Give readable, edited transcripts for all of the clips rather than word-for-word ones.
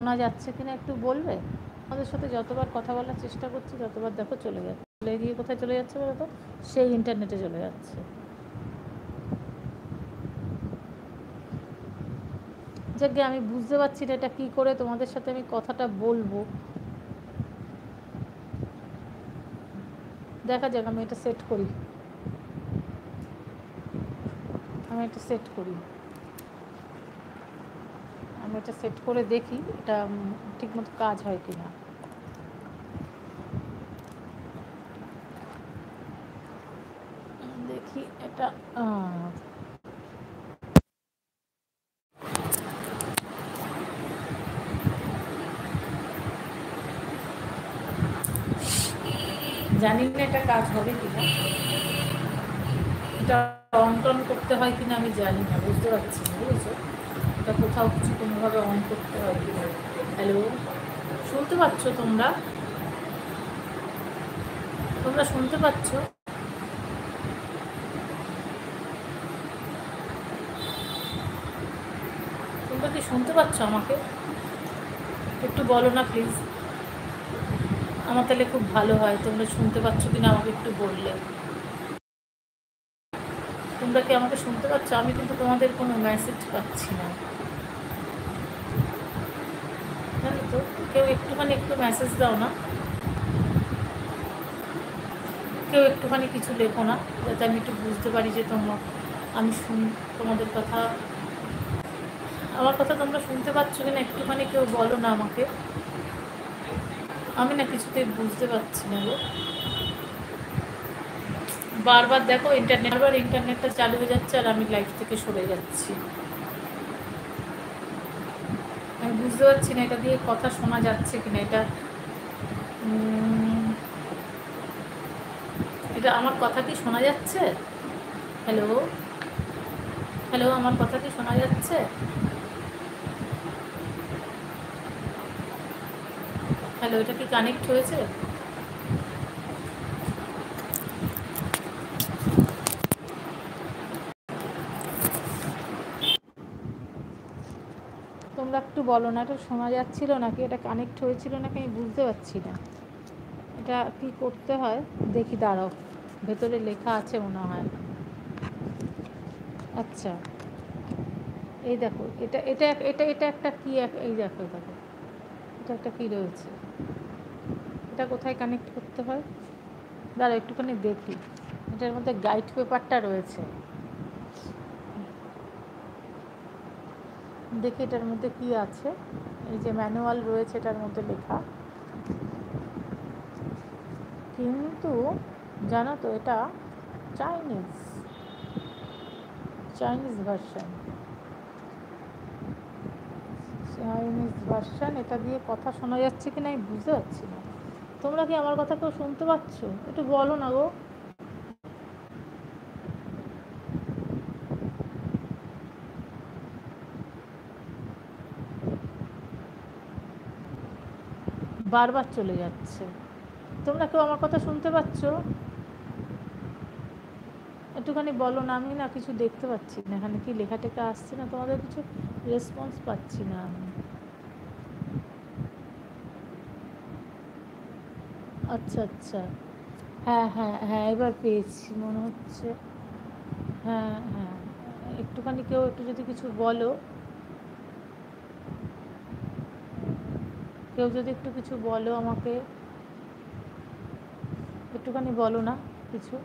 শোনা যাচ্ছে কিনা একটু বলবে? আমাদের সাথে যতবার কথা বলার চেষ্টা করছি ততবার দেখো চলে যাচ্ছে, চলে গিয়ে কোথায় চলে যাচ্ছে বলো তো? সেই ইন্টারনেটে চলে যাচ্ছে। যাকে আমি বুঝতে পারছি না এটা কী করে তোমাদের সাথে আমি কথাটা বলবো। দেখা যাক, আমি এটা সেট করি, আমি এটা সেট করি, আমি এটা সেট করে দেখি এটা ঠিকমতো কাজ হয় কি না। দেখি এটা জানি না এটা কাজ হবে কি না, এটা অন টন করতে হয় কিনা আমি জানি না, বুঝতে পারছি না, বুঝেছো? এটা কোথাও কিছু কোনোভাবে অন করতে হয় কিনা। হ্যালো, শুনতে পাচ্ছ তোমরা? তোমরা শুনতে পাচ্ছ? তোমরা কি শুনতে পাচ্ছ আমাকে? একটু বলো না প্লিজ, আমার তাহলে খুব ভালো হয়। তোমরা শুনতে পাচ্ছ কিনা আমাকে একটু বললে। তোমরা কি আমাকে শুনতে পাচ্ছ? আমি কিন্তু তোমাদের কোনো মেসেজ পাচ্ছি না, জানো তো? কেউ একটুখানি একটু মেসেজ দাও না, কেউ একটুখানি কিছু লেখো না, যাতে আমি একটু বুঝতে পারি যে আমি তোমাদের কথা, আমার কথা তোমরা শুনতে পাচ্ছ কিনা একটুখানি কেউ বলো না আমাকে। আমি না কিছুতেই বুঝতে পারছি না গো। বারবার দেখো ইন্টারনেটটা চালু হয়ে যাচ্ছে আর আমি লাইভ থেকে সরে যাচ্ছি। আমি বুঝতে পারছি না এটা দিয়ে কথা শোনা যাচ্ছে কিনা। এটা আমার কথা কি শোনা যাচ্ছে? হ্যালো, হ্যালো, আমার কথা কি শোনা যাচ্ছে? হ্যালো, এটা কি কানেক্ট হয়েছে? তোমরা একটু বলো না, এটা শোনা যাচ্ছিল নাকি এটা কানেক্ট হয়েছিল নাকি আমি বুঝতে পারছি না। এটা কি করতে হয় দেখি, দাঁড়াও, ভেতরে লেখা আছে মনে হয়। আচ্ছা, এই দেখো, এটা এটা এটা এটা একটা কি, এই দেখো দেখো, এটা একটা কি রয়েছে, এটা কোথায় কানেক্ট করতে হয়? দাঁড়াও একটুখানি দেখি, এটার মধ্যে গাইড পেপারটা রয়েছে, দেখি এটার মধ্যে কি আছে। এই যে ম্যানুয়াল রয়েছে এটার মধ্যে লেখা, কিন্তু জানো তো এটা চাইনিজ চাইনিজ ভার্সন, এটা দিয়ে কথা শোনা যাচ্ছে কি না আমি বুঝতে পারছি না। তোমরা কি আমার কথা কেউ শুনতে পাচ্ছ? একটু বলো না গো। বারবার চলে যাচ্ছে। তোমরা কেউ আমার কথা শুনতে পাচ্ছ? একটুখানি বলো না, আমি না কিছু দেখতে পাচ্ছি না, এখানে কি লেখা টেখা আসছে না, তোমাদের কিছু রেসপন্স পাচ্ছি না আমি। আচ্ছা আচ্ছা, হ্যাঁ হ্যাঁ হ্যাঁ, এবার পেয়েছি মনে হচ্ছে। হ্যাঁ হ্যাঁ, একটুখানি কেউ একটু যদি কিছু বলো, কেউ যদি একটু কিছু বলো আমাকে, একটুখানি বলো না কিছু।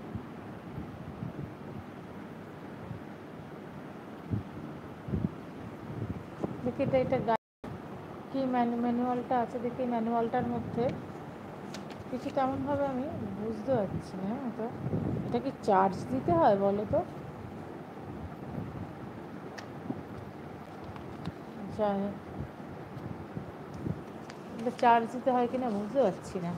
দেখি এটা কি ম্যানুয়ালটা আছে, দেখি ম্যানুয়ালটার মধ্যে কিছু তেমনভাবে আমি বুঝতে পারছি না। তো এটা কি চার্জ দিতে হয় বলো তো? এটা চার্জ দিতে হয় কিনা বুঝতে পারছি না।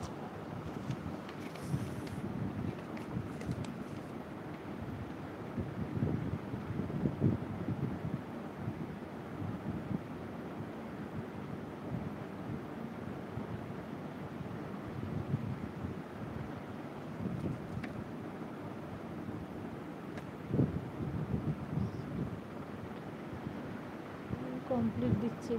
কমপ্লিট দিচ্ছি।